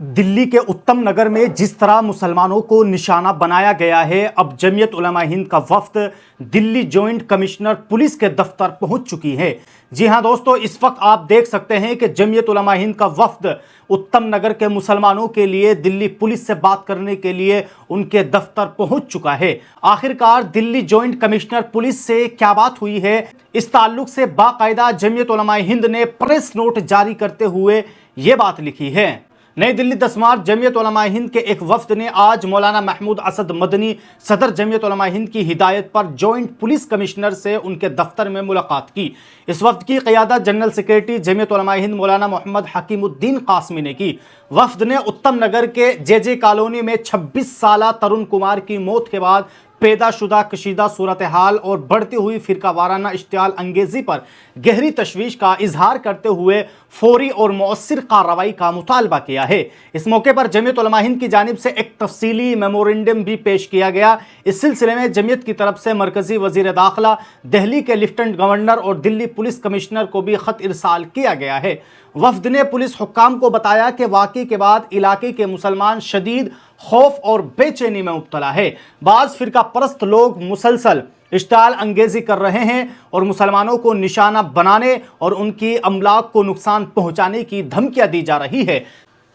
दिल्ली के उत्तम नगर में जिस तरह मुसलमानों को निशाना बनाया गया है, अब जमीयत उलमा हिंद का वफ्द दिल्ली जॉइंट कमिश्नर पुलिस के दफ्तर पहुंच चुकी है। जी हां दोस्तों, इस वक्त आप देख सकते हैं कि जमीयत उलमा हिंद का वफ्द उत्तम नगर के मुसलमानों के लिए दिल्ली पुलिस से बात करने के लिए उनके दफ्तर पहुंच चुका है। आखिरकार दिल्ली जॉइंट कमिश्नर पुलिस से क्या बात हुई है, इस ताल्लुक से बाकायदा जमीयत उलमा हिंद ने प्रेस नोट जारी करते हुए ये बात लिखी है। नई दिल्ली 10 मार्च जमीयत उलमा हिंद के एक वफ्द ने आज मौलाना महमूद असद मदनी सदर जमीयत उलमा हिंद की हिदायत पर जॉइंट पुलिस कमिश्नर से उनके दफ्तर में मुलाकात की। इस वफ्द की क़यादत जनरल सेक्रेटरी जमीयत उलमा हिंद मौलाना मोहम्मद हकीमुद्दीन कासमी ने की। वफ्द ने उत्तम नगर के जे कॉलोनी में 26 साला तरुण कुमार की मौत के बाद पैदाशुदा कशीदा सूरत हाल और बढ़ती हुई फिरका वाराना इश्तियाल अंगेजी पर गहरी तशवीश का इजहार करते हुए फौरी और मौसर कार्रवाई का मुतालबा किया है। इस मौके पर जमीयत उलमा हिंद की जानिब से एक तफसीली मेमोरेंडम भी पेश किया गया। इस सिलसिले में जमीयत की तरफ से मरकजी वजीर दाखिला, दिल्ली के लेफ्टिनेंट गवर्नर और दिल्ली पुलिस कमिश्नर को भी खत इरसाल किया गया है। वफ्द ने पुलिस हुक्काम को बताया कि वाक़े के बाद इलाके के मुसलमान शदीद खौफ और बेचैनी में मुब्तला है। बाज़ फिरका परस्त लोग मुसलसल इश्तियाल अंगेजी कर रहे हैं और मुसलमानों को निशाना बनाने और उनकी अमलाक को नुकसान पहुंचाने की धमकियां दी जा रही है।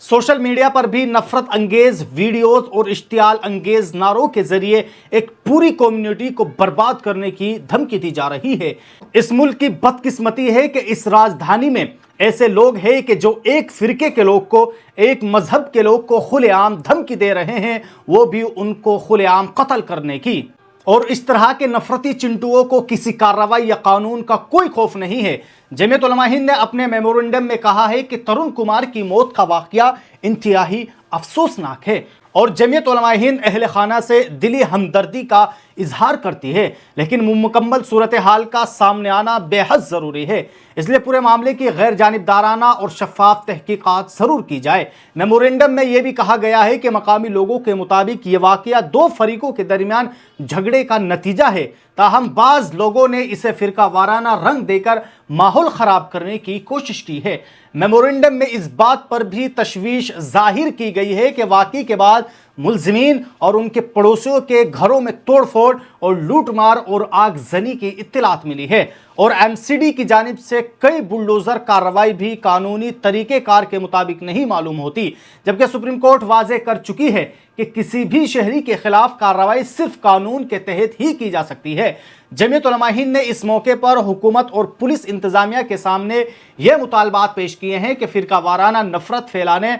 सोशल मीडिया पर भी नफरत अंगेज वीडियोस और इश्तियाल अंगेज नारों के जरिए एक पूरी कम्युनिटी को बर्बाद करने की धमकी दी जा रही है। इस मुल्क की बदकिस्मती है कि इस राजधानी में ऐसे लोग हैं कि जो एक फिरके के लोग को, एक मजहब के लोग को खुलेआम धमकी दे रहे हैं, वो भी उनको खुलेआम कत्ल करने की। और इस तरह के नफरती चिंटुओं को किसी कार्रवाई या कानून का कोई खौफ नहीं है। जमीयत उलमा हिंद ने अपने मेमोरेंडम में कहा है कि तरुण कुमार की मौत का वाकया इंतहाई अफसोसनाक है और जमीयत उलमा हिंद अहले खाना से दिली हमदर्दी का इजहार करती है, लेकिन मुकम्मल सूरत हाल का सामने आना बेहद ज़रूरी है। इसलिए पूरे मामले की गैर जानिबदाराना और शफाफ तहकीकात ज़रूर की जाए। मेमोरेंडम में यह भी कहा गया है कि मकामी लोगों के मुताबिक ये वाकया दो फरीकों के दरमियान झगड़े का नतीजा है, ताहम बाज़ लोगों ने इसे फिरका वाराना रंग देकर माहौल ख़राब करने की कोशिश की है। मेमोरेंडम में इस बात पर भी तशवीश जाहिर की गई है कि वाक़ई के बाद मुल्ज़िमीन और उनके पड़ोसियों के घरों में तोड़फोड़ और लूटमार और आगजनी की इत्तलात मिली है और एमसीडी की जानिब से कई बुलडोज़र कार्रवाई भी कानूनी तरीक़ेकार के मुताबिक नहीं मालूम होती, जबकि सुप्रीम कोर्ट वाज़े कर चुकी है कि किसी भी शहरी के खिलाफ कार्रवाई सिर्फ कानून के तहत ही की जा सकती है। जमीयत उलमा हिंद ने इस मौके पर हुकूमत और पुलिस इंतजामिया के सामने यह मुतालबात पेश किए हैं कि फिरका वाराना नफरत फैलाने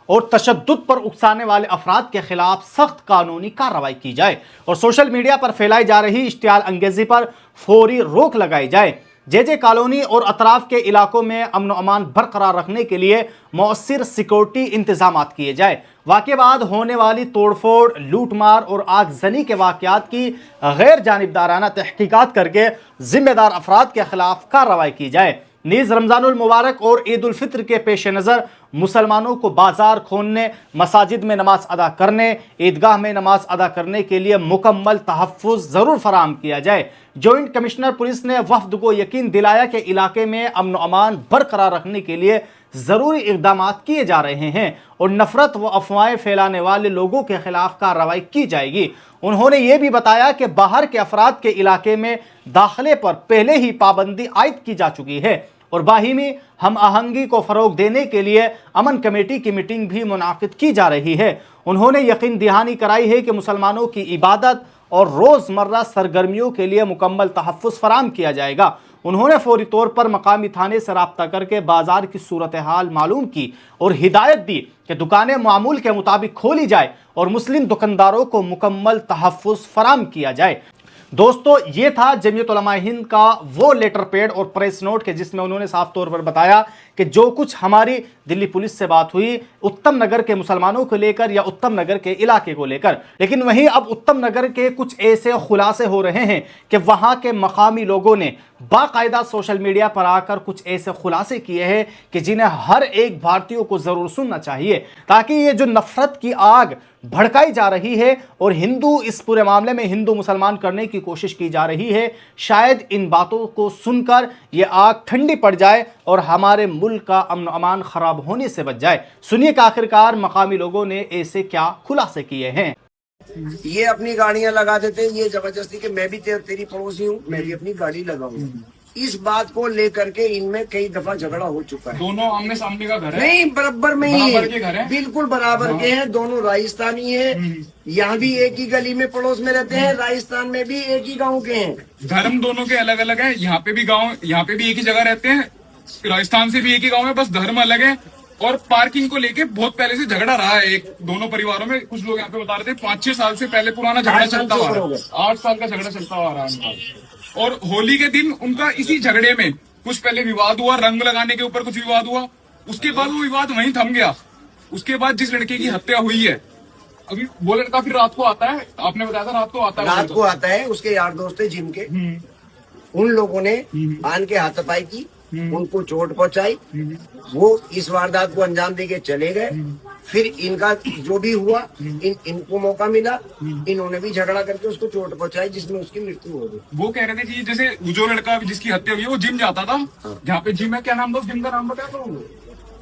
और तशद्दुद पर उकसाने वाले अफराद के खिलाफ सख्त कानूनी कार्रवाई की जाए और सोशल मीडिया पर फैलाई जा रही इश्तियाल अंगेजी पर फौरी रोक लगाई जाए। जे कॉलोनी और अतराफ के इलाकों में अमन व अमान बरकरार रखने के लिए मौसर सिक्योरिटी इंतजाम किए जाए। वाक़े बाद होने वाली तोड़फोड़, लूटमार और आगजनी के वाक़यात की गैर जानिबदाराना तहकीकात करके जिम्मेदार अफराद के खिलाफ कार्रवाई की जाए। नीज़ रमज़ानुल मुबारक और ईद उल फित्र के पेश नज़र मुसलमानों को बाजार खोलने, मसाजिद में नमाज अदा करने, ईदगाह में नमाज अदा करने के लिए मुकम्मल तहफ़्फ़ुज़ ज़रूर फराहम किया जाए। जॉइंट कमिश्नर पुलिस ने वफ्द को यकीन दिलाया कि इलाके में अमन अमान बरकरार रखने के लिए ज़रूरी इक़दाम किए जा रहे हैं और नफ़रत व अफवाहें फैलाने वाले लोगों के खिलाफ कार्रवाई की जाएगी। उन्होंने ये भी बताया कि बाहर के अफराद के इलाके में दाखिले पर पहले ही पाबंदी आयद की जा चुकी है और बाहिमी हम आहंगी को फ़रोग देने के लिए अमन कमेटी की मीटिंग भी मुनाकिद की जा रही है। उन्होंने यकीन दहानी कराई है कि मुसलमानों की इबादत और रोज़मर्रा सरगर्मियों के लिए मुकम्मल तहफ़्फ़ुज़ फराहम किया जाएगा। उन्होंने फौरी तौर पर मकामी थाने से रब्ता करके बाजार की सूरत हाल मालूम की और हिदायत दी कि दुकानें मामूल के मुताबिक खोली जाए और मुस्लिम दुकानदारों को मुकम्मल तहफ़्फ़ुज़ फराहम किया जाए। दोस्तों, ये था जमीयत उलमा हिंद का वो लेटर पैड और प्रेस नोट के जिसमें उन्होंने साफ तौर पर बताया कि जो कुछ हमारी दिल्ली पुलिस से बात हुई उत्तम नगर के मुसलमानों को लेकर या उत्तम नगर के इलाके को लेकर, लेकिन वहीं अब उत्तम नगर के कुछ ऐसे खुलासे हो रहे हैं कि वहां के मकामी लोगों ने बाकायदा सोशल मीडिया पर आकर कुछ ऐसे खुलासे किए हैं कि जिन्हें हर एक भारतीय को ज़रूर सुनना चाहिए, ताकि ये जो नफरत की आग भड़काई जा रही है और हिंदू इस पूरे मामले में हिंदू मुसलमान करने की कोशिश की जा रही है, शायद इन बातों को सुनकर ये आग ठंडी पड़ जाए और हमारे मुल्क का अमन अमान खराब होने से बच जाए। सुनिए कि आखिरकार मकामी लोगों ने ऐसे क्या खुलासे किए हैं। ये अपनी गाड़ियां लगा देते हैं, ये जबरदस्ती कि मैं भी तेरी पड़ोसी हूँ, मैं भी अपनी गाड़ी लगाऊं। इस बात को लेकर के इनमें कई दफा झगड़ा हो चुका है। दोनों आमने सामने का घर है? नहीं, बराबर में ही बराबर के घर है, बिल्कुल बराबर के हैं। दोनों राजस्थानी है, यहाँ भी एक ही गली में पड़ोस में रहते हैं, राजस्थान में भी एक ही गांव के हैं। धर्म दोनों के अलग अलग है। यहाँ पे भी गांव, यहाँ पे भी एक ही जगह रहते हैं, राजस्थान से भी एक ही गांव है, बस धर्म अलग है। और पार्किंग को लेके बहुत पहले से झगड़ा रहा है एक दोनों परिवारों में। कुछ लोग यहाँ पे बता रहे थे 5-6 साल से पहले पुराना झगड़ा चलता हुआ है, 8 साल का झगड़ा चलता हुआ रहा है। और होली के दिन उनका इसी झगड़े में कुछ पहले विवाद हुआ, रंग लगाने के ऊपर कुछ विवाद हुआ, उसके बाद वो विवाद वहीं थम गया। उसके बाद जिस लड़के की हत्या हुई है, अभी वो लड़का फिर रात को आता है, आपने बताया था रात को आता है, रात को आता है। उसके यार दोस्त है जिम के, उन लोगों ने आन के हाथापाई की, उनको चोट पहुंचाई। वो इस वारदात को अंजाम देके चले गए। फिर इनका जो भी हुआ, इनको मौका मिला, इन्होंने भी झगड़ा करके उसको चोट पहुंचाई, जिसमें उसकी मृत्यु हो गई। वो कह रहे थे कि जैसे जो लड़का जिसकी हत्या हुई है वो जिम जाता था, जहाँ पे जिम है, क्या नाम था उस जिम का, नाम बताया तो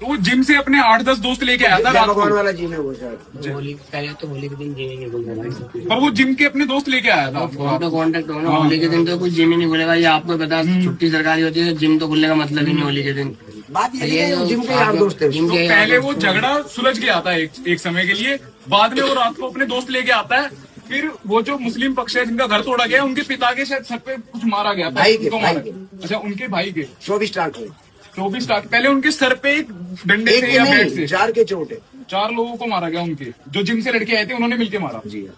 वो जिम से अपने 8-10 दोस्त लेके आया था रात को। वाला जिम है वो शायद। होली पहले तो होली के दिन जिम ही नहीं खुलता, पर वो जिम के अपने दोस्त लेके आया था। फोन पे कॉन्टेक्ट होना, होली के दिन तो कुछ जिम ही नहीं खुलेगा। ये आपको पता, छुट्टी सरकारी होती है, जिम तो खुलने का मतलब ही नहीं होली के दिन। बात ये है, जिम के यार दोस्त है। तो पहले वो झगड़ा सुलझ गया था एक समय के लिए, बाद में वो रात को अपने दोस्त लेके आता है। फिर वो जो मुस्लिम पक्ष है जिनका घर तोड़ा गया, उनके पिता के शायद सर पे कुछ मारा गया था, भाई के। अच्छा, उनके भाई के 24 टाँक हुए। 24 टाँक। पहले उनके सर पे एक डंडे से या बैट से 4 के चोट है। 4 लोगों को मारा गया। उनके जो जिम से लड़के आए थे उन्होंने मिलके मारा जी।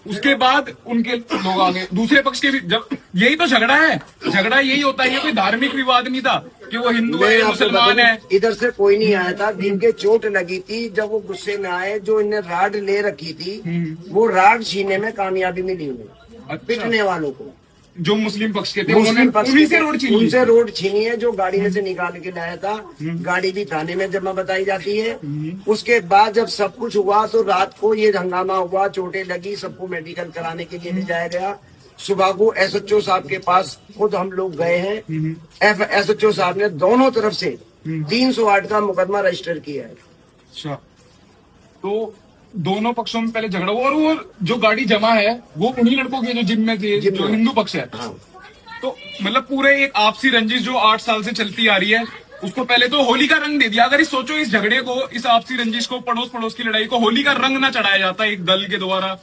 उसके बाद उनके लोग आ गए, दूसरे पक्ष के भी। जब यही तो झगड़ा है, झगड़ा यही होता है। ये कोई धार्मिक विवाद नहीं था कि वो हिंदू है मुसलमान है। इधर से कोई नहीं आया था, जिनके चोट लगी थी, जब वो गुस्से में आए, जो इन्हें राड ले रखी थी, वो राड छीने में कामयाबी मिली उन्हें, पिटने वालों को। जो मुस्लिम पक्ष के थे मुस्लिम पक्ष उन्हीं से रोड छीनी, उनसे रोड छीनी है, जो गाड़ी में से निकाल के लाया था। गाड़ी भी थाने में जमा बताई जाती है। उसके बाद जब सब कुछ हुआ तो रात को ये हंगामा हुआ, चोटें लगी, सबको मेडिकल कराने के लिए ले जाया गया। सुबह को एसएचओ साहब के पास खुद हम लोग गए हैं। एसएचओ साहब ने दोनों तरफ से 308 का मुकदमा रजिस्टर किया है। अच्छा, तो दोनों पक्षों में पहले झगड़ा हुआ। और वो जो गाड़ी जमा है वो उन्हीं लड़कों की जो जिम में थे, जो हिंदू पक्ष है। हाँ। तो मतलब पूरे एक आपसी रंजिश जो 8 साल से चलती आ रही है, उसको पहले तो होली का रंग दे दिया। अगर इस सोचो, इस झगड़े को, इस आपसी रंजिश को, पड़ोस की लड़ाई को होली का रंग ना चढ़ाया जाता एक दल के द्वारा।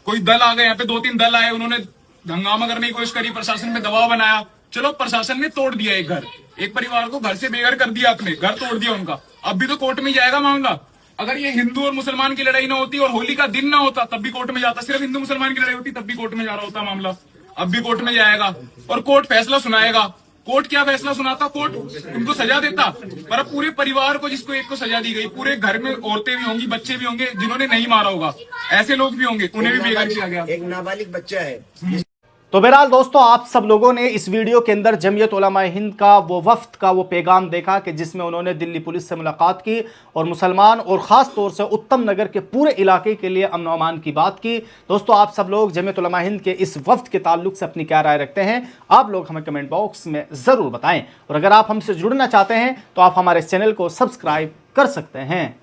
कोई दल आ गए, यहाँ पे 2-3 दल आए, उन्होंने हंगामा करने की कोशिश करी, प्रशासन में दबाव बनाया। चलो, प्रशासन ने तोड़ दिया एक घर, एक परिवार को घर से बेघर कर दिया, अपने घर तोड़ दिया उनका। अब भी तो कोर्ट में जाएगा मामला। अगर ये हिंदू और मुसलमान की लड़ाई ना होती और होली का दिन ना होता, तब भी कोर्ट में जाता। सिर्फ हिंदू मुसलमान की लड़ाई होती, तब भी कोर्ट में जा रहा होता मामला। अब भी कोर्ट में जाएगा और कोर्ट फैसला सुनाएगा। कोर्ट क्या फैसला सुनाता? कोर्ट उनको सजा देता। पर अब पूरे परिवार को, जिसको एक को सजा दी गई, पूरे घर में औरतें भी होंगी, बच्चे भी होंगे जिन्होंने नहीं मारा होगा, ऐसे लोग भी होंगे, उन्हें भी बेघर किया गया। एक नाबालिग बच्चा है। तो बहरहाल दोस्तों, आप सब लोगों ने इस वीडियो के अंदर जमीयत उलमा हिंद का वो वफ्द का वो पैगाम देखा कि जिसमें उन्होंने दिल्ली पुलिस से मुलाकात की और मुसलमान और ख़ास तौर से उत्तम नगर के पूरे इलाके के लिए अमन अमान की बात की। दोस्तों, आप सब लोग जमीयत उलमा हिंद के इस वफ्द के ताल्लुक से अपनी क्या राय रखते हैं, आप लोग हमें कमेंट बॉक्स में ज़रूर बताएँ। और अगर आप हमसे जुड़ना चाहते हैं तो आप हमारे चैनल को सब्सक्राइब कर सकते हैं।